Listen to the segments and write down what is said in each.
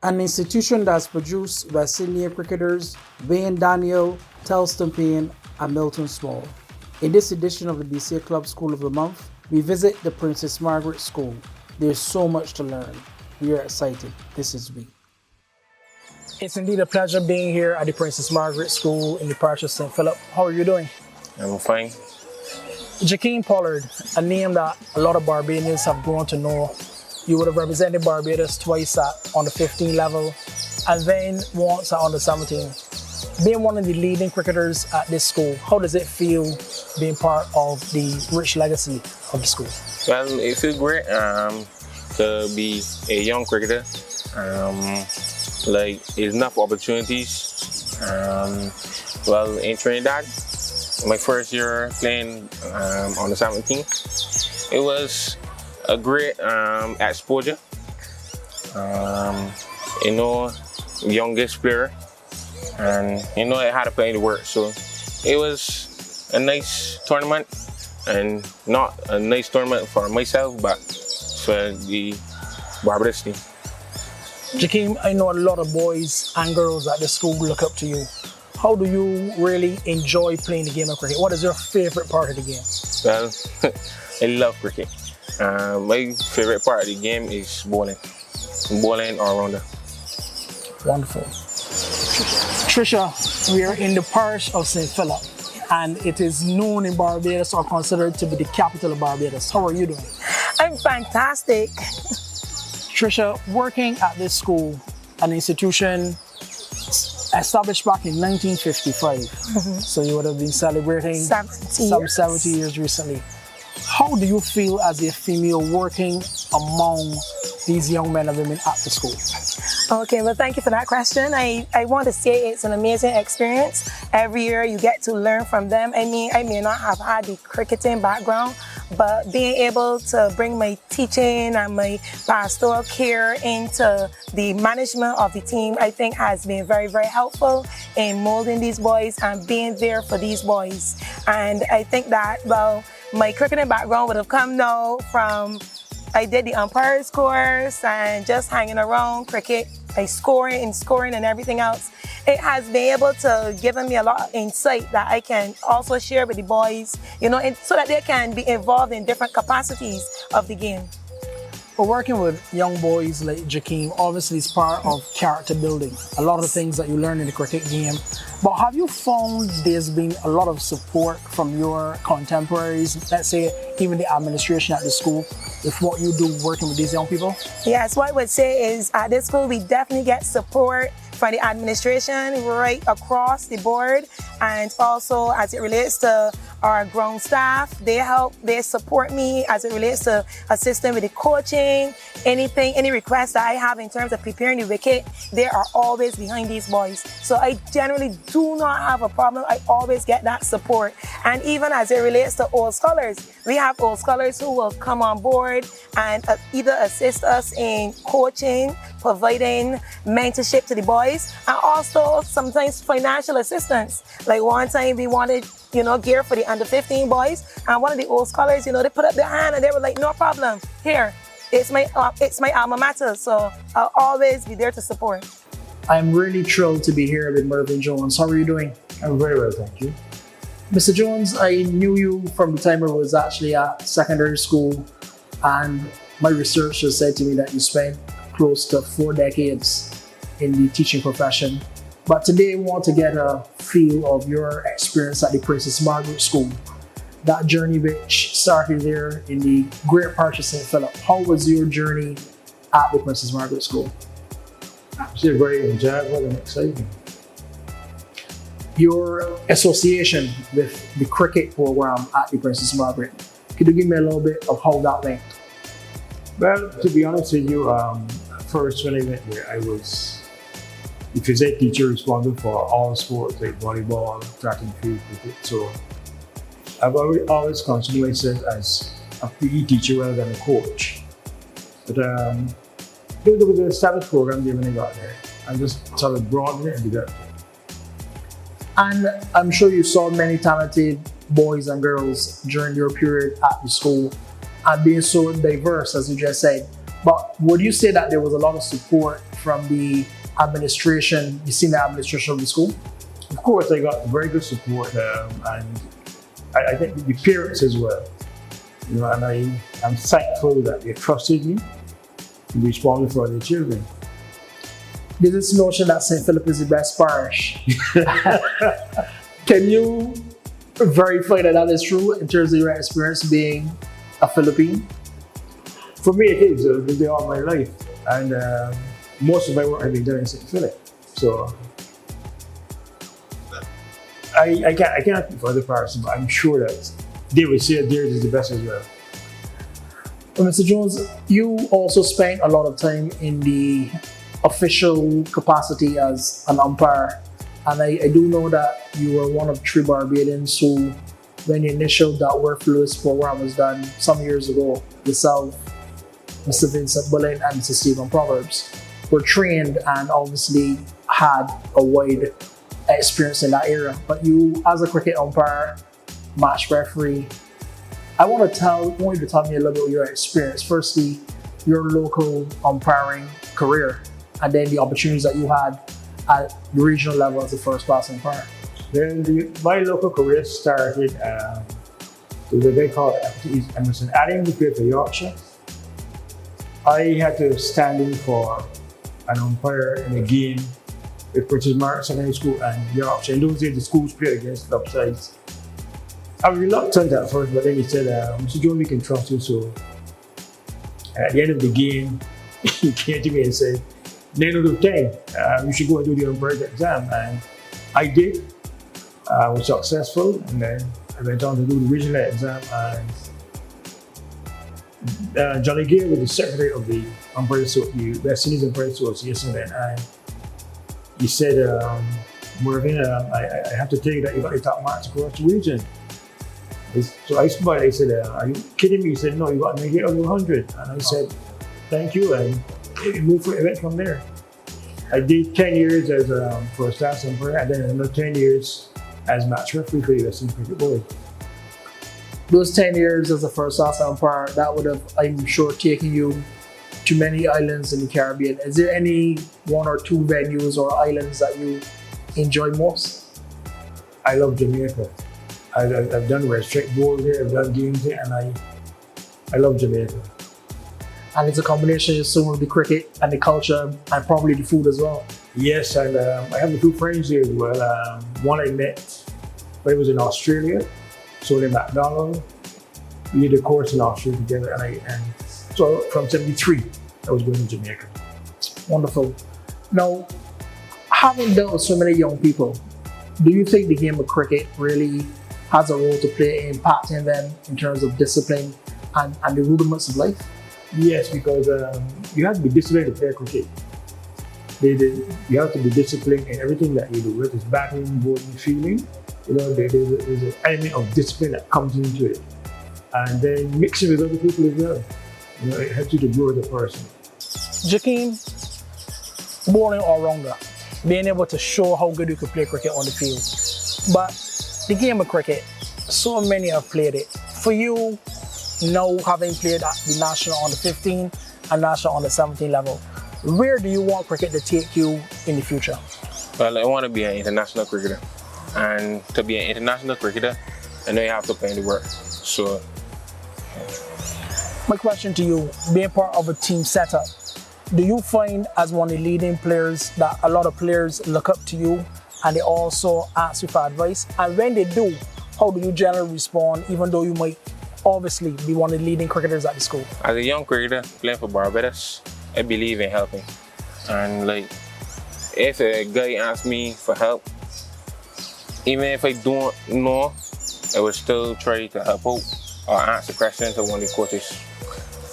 an institution that's produced West Indian cricketers Wayne Daniel, Telston Payne, and Milton Small. In this edition of the BCA Club School of the Month, we visit the Princess Margaret School. There's so much to learn. We are excited. This is we. It's indeed a pleasure being here at the Princess Margaret School in the parish of St. Philip. How are you doing? I'm fine. Jakeem Pollard, a name that a lot of Barbadians have grown to know. You would have represented Barbados twice on the 15 level and then once at under 17. Being one of the leading cricketers at this school, how does it feel being part of the rich legacy of the school? Well, it feels great to be a young cricketer. There's enough opportunities. Well, in Trinidad, my first year playing on the 17, it was a great exposure. Youngest player, and I had to put in the work. So it was a nice tournament, and not a nice tournament for myself, but for the Barbados team. Jakeem, I know a lot of boys and girls at the school look up to you. How do you really enjoy playing the game of cricket? What is your favorite part of the game? Well, I love cricket. My favorite part of the game is bowling. Bowling all-rounder. Wonderful. Trisha, we are in the parish of St. Philip, and it is known in Barbados or considered to be the capital of Barbados. How are you doing? I'm fantastic. Trisha, working at this school, an institution established back in 1955, so you would have been celebrating some 70 years recently. How do you feel as a female working among these young men and women at the school? Okay, well, thank you for that question. I want to say it's an amazing experience. Every year you get to learn from them. I may not have had the cricketing background, but being able to bring my teaching and my pastoral care into the management of the team, I think has been very, very helpful in molding these boys and being there for these boys. And I think that, well, my cricketing background would have come now from, I did the umpires course and just hanging around cricket, scoring and everything else. It has been able to give me a lot of insight that I can also share with the boys, so that they can be involved in different capacities of the game. But working with young boys like Jakeem obviously is part of character building. A lot of the things that you learn in the cricket game. But have you found there's been a lot of support from your contemporaries, let's say even the administration at the school, with what you do working with these young people? Yes, what I would say is at this school we definitely get support from the administration right across the board, and also as it relates to our ground staff, they support me as it relates to assisting with the coaching, any requests that I have in terms of preparing the wicket, they are always behind these boys. So I generally do not have a problem. I always get that support. And even as it relates to old scholars, we have old scholars who will come on board and either assist us in coaching, providing mentorship to the boys, and also sometimes financial assistance. Like one time we wanted gear for the under 15 boys, and one of the old scholars, they put up their hand and they were like, no problem, here, it's my alma mater, so I'll always be there to support. I'm really thrilled to be here with Mervyn Jones. How are you doing? I'm very well, thank you. Mr. Jones, I knew you from the time I was actually at secondary school, and my research has said to me that you spent close to 4 decades in the teaching profession. But today I want to get a feel of your experience at the Princess Margaret School, that journey which started there in the great parish of St. Philip. How was your journey at the Princess Margaret School? Actually very enjoyable and exciting. Your association with the cricket program at the Princess Margaret, could you give me a little bit of how that went? Well, to be honest with you, first when I went there, I was the physics teacher responsible for all sports like volleyball, track and field, cricket. So I've always considered myself as a PE teacher rather than a coach. But there was an established program there when I got there. I just sort of broadened it and developed it. And I'm sure you saw many talented boys and girls during your period at the school, and being so diverse, as you just said. But would you say that there was a lot of support from the administration, the senior administration of the school? Of course, I got very good support, and I think the parents as well. You know, and I'm thankful that they trusted me to be responsible for their children. There's this notion that St. Philip is the best parish. Can you verify that that is true in terms of your experience being a Philippine? For me, it is. I've been there all my life, and most of my work has been done in St. Philip. So I can't speak for other parishes, but I'm sure that they would say theirs is the best as well. Well, Mr. Jones, you also spent a lot of time in the official capacity as an umpire, and I do know that you were one of 3 Barbadians who, when the initial that Worth Lewis program was done some years ago, yourself, Mr. Vincent Bullen, and Mr. Stephen Proverbs were trained and obviously had a wide experience in that area. But you, as a cricket umpire, match referee, I want you to tell me a little bit of your experience. Firstly, your local umpiring career, and then the opportunities that you had at the regional level as a first-class umpire. Then my local career started. There was a guy called Emerson Adams who played for Yorkshire. I had to stand in for an umpire in a game with Princess Margaret Secondary School and Yorkshire. In those days, the schools played against club sides. I was reluctant at first, but then he said, Mr. Jones, we can trust you. So at the end of the game, he came to me and said, 9 out of 10, you should go and do the umpire's exam. And I did. I was successful, and then I went on to do the regional exam. And Johnny Gale was the secretary of the West Indies Umpire Association, and he said, Mervyn, I have to tell you that you got the top marks across the region. So I smiled. I said, are you kidding me? He said, no, you got 98 out of 100. And I said, thank you. And it went from there. I did 10 years as a first-class umpire, and then another 10 years as match referee for the Western Cricket Board. Those 10 years as a first-class umpire, that would have, I'm sure, taken you to many islands in the Caribbean. Is there any 1 or 2 venues or islands that you enjoy most? I love Jamaica. I've done Red Strike Bowl there, I've done games there, and I love Jamaica. And it's a combination of some of the cricket and the culture and probably the food as well. Yes, and I have a few friends there as well. One I met when I was in Australia, so in McDonald. We did a course in Australia together, and so from 73, I was going to Jamaica. Wonderful. Now, having dealt with so many young people, do you think the game of cricket really has a role to play in impacting them in terms of discipline and the rudiments of life? Yes, because you have to be disciplined to play cricket. You have to be disciplined in everything that you do, whether it's batting, bowling, fielding. You know, there's an element of discipline that comes into it. And then mixing with other people as well. You know, it helps you to grow as a person. Jakeem, bowling all-rounder, being able to show how good you could play cricket on the field. But the game of cricket, so many have played it. For you, now having played at the national under 15 and national under 17 level, where do you want cricket to take you in the future? Well, I want to be an international cricketer. And to be an international cricketer, I know you have to put in the work. So, my question to you, being part of a team setup, do you find as one of the leading players that a lot of players look up to you and they also ask you for advice? And when they do, how do you generally respond, even though you might obviously be one of the leading cricketers at the school? As a young cricketer playing for Barbados, I believe in helping. And like, if a guy asks me for help, even if I don't know, I will still try to help out or answer questions to one of the coaches.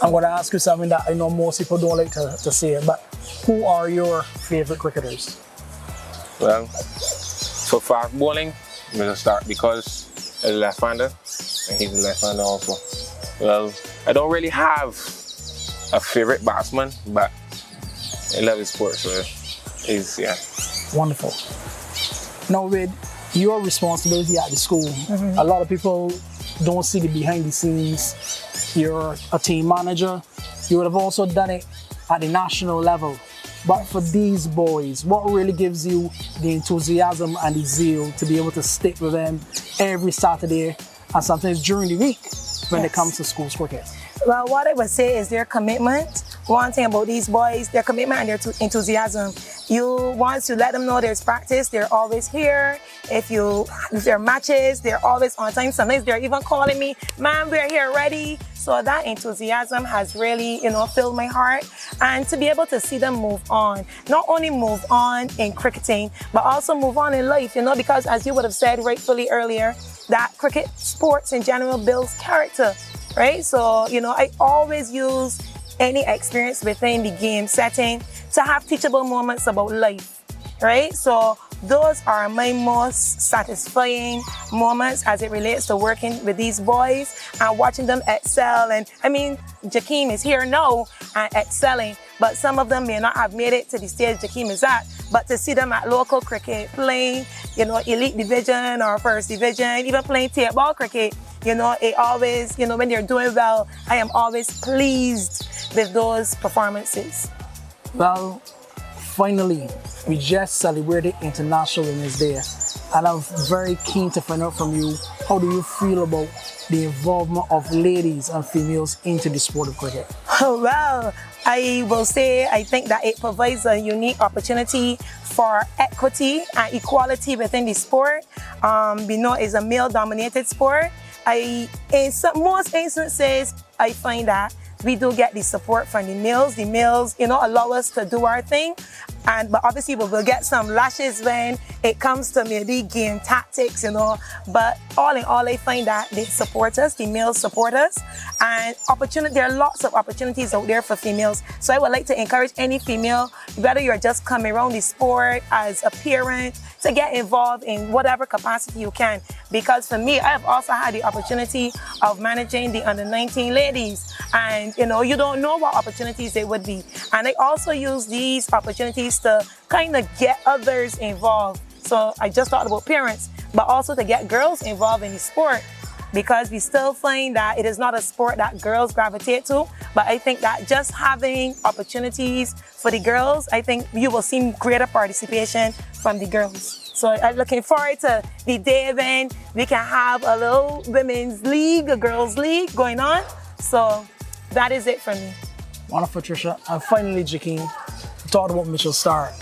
I'm going to ask you something that I know most people don't like to say, but who are your favorite cricketers? Well, for fast bowling, I'm going to start because I'm a left-hander and he's a left-hander also. Well, I don't really have a favorite batsman, but I love his sport, so he's, yeah. Wonderful. Now with your responsibility at the school, a lot of people don't see the behind the scenes. You're a team manager. You would have also done it at the national level. But for these boys, what really gives you the enthusiasm and the zeal to be able to stick with them every Saturday and sometimes during the week when it comes to school cricket? Well, what I would say is their commitment. One thing about these boys, their commitment and their enthusiasm. Once you let them know there's practice, they're always here. If there are matches, they're always on time. Sometimes they're even calling me, "Ma'am, we're here ready." So that enthusiasm has really, filled my heart. And to be able to see them move on, not only move on in cricketing, but also move on in life, because as you would have said rightfully earlier, that cricket sports in general builds character, right? So, I always use any experience within the game setting to have teachable moments about life, right? So those are my most satisfying moments as it relates to working with these boys and watching them excel. And I mean, Jakeem is here now and excelling, but some of them may not have made it to the stage Jakeem is at, but to see them at local cricket playing, elite division or first division, even playing table cricket, it always, when they're doing well, I am always pleased with those performances. Well, finally, we just celebrated International Women's Day, and I'm very keen to find out from you, how do you feel about the involvement of ladies and females into the sport of cricket? Well, I will say I think that it provides a unique opportunity for equity and equality within the sport. It's a male-dominated sport. In most instances, I find that we do get the support from the males. The males, allow us to do our thing. But obviously we will get some lashes when it comes to maybe game tactics, But all in all, I find that they support us, the males support us. And there are lots of opportunities out there for females. So I would like to encourage any female, whether you're just coming around the sport as a parent, to get involved in whatever capacity you can. Because for me, I have also had the opportunity of managing the under-19 ladies. And, you don't know what opportunities they would be. And I also use these opportunities to kind of get others involved. So I just talked about parents, but also to get girls involved in the sport, because we still find that it is not a sport that girls gravitate to. But I think that just having opportunities for the girls, I think you will see greater participation from the girls. So I'm looking forward to the day when we can have a little women's league, a girls' league going on. So that is it for me. Wonderful, Tricia. And finally, Jakeem, talk about Mitchell Stark.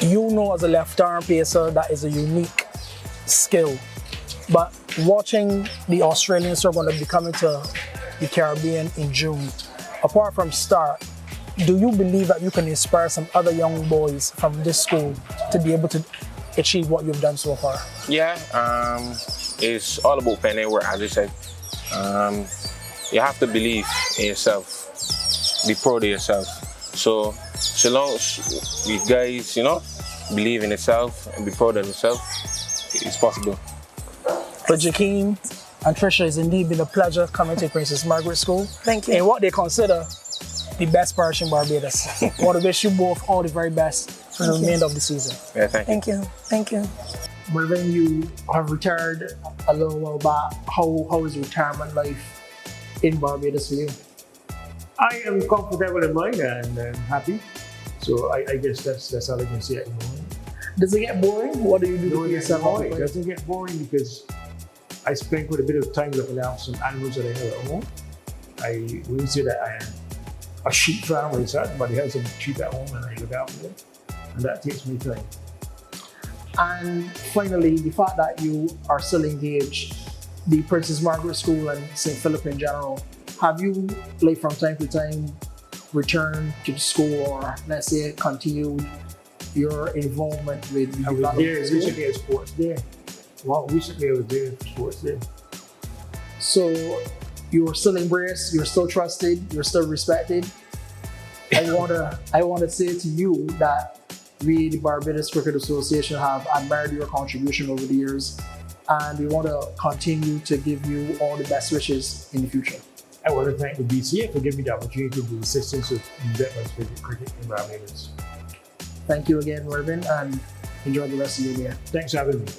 As a left-arm pacer, that is a unique skill. But watching the Australians who are going to be coming to the Caribbean in June, apart from Stark, do you believe that you can inspire some other young boys from this school to be able to achieve what you've done so far? Yeah, it's all about pen and work, as I said. You have to believe in yourself, be proud of yourself. So long as you guys, believe in yourself and be proud of yourself, it's possible. But Jakeem and Tricia, it's indeed been a pleasure coming to Princess Margaret School. Thank you. And what they consider the best parish in Barbados. I want to wish you both all the very best for the remainder of the season. Yeah, thank you. Thank you. When you have retired a little while back, how is retirement life in Barbados for you? I am comfortable in mine and I'm happy. So I guess that's all I can say at the moment. Does it get boring? What do you do to No, keep it yourself doesn't get boring because I spend quite a bit of time looking after some animals that I have at home. I wouldn't say that I am a sheep farmer myself, but I have some sheep at home and I look after them. And that takes me time. And finally, the fact that you are still engaged, the Princess Margaret School and St. Philip in general, have you, from time to time, returned to the school or, let's say, continued your involvement with the I was development there of the school? recently at Sports Day. Well, recently I was there for Sports Day. So you're still embraced, you're still trusted, you're still respected. I wanna say to you that we, the Barbados Cricket Association, have admired your contribution over the years, and we want to continue to give you all the best wishes in the future. I want to thank the BCA for giving me the opportunity to be assistance with veterans cricket in Barbados. Thank you again, Mervyn, and enjoy the rest of your day. Thanks for having me.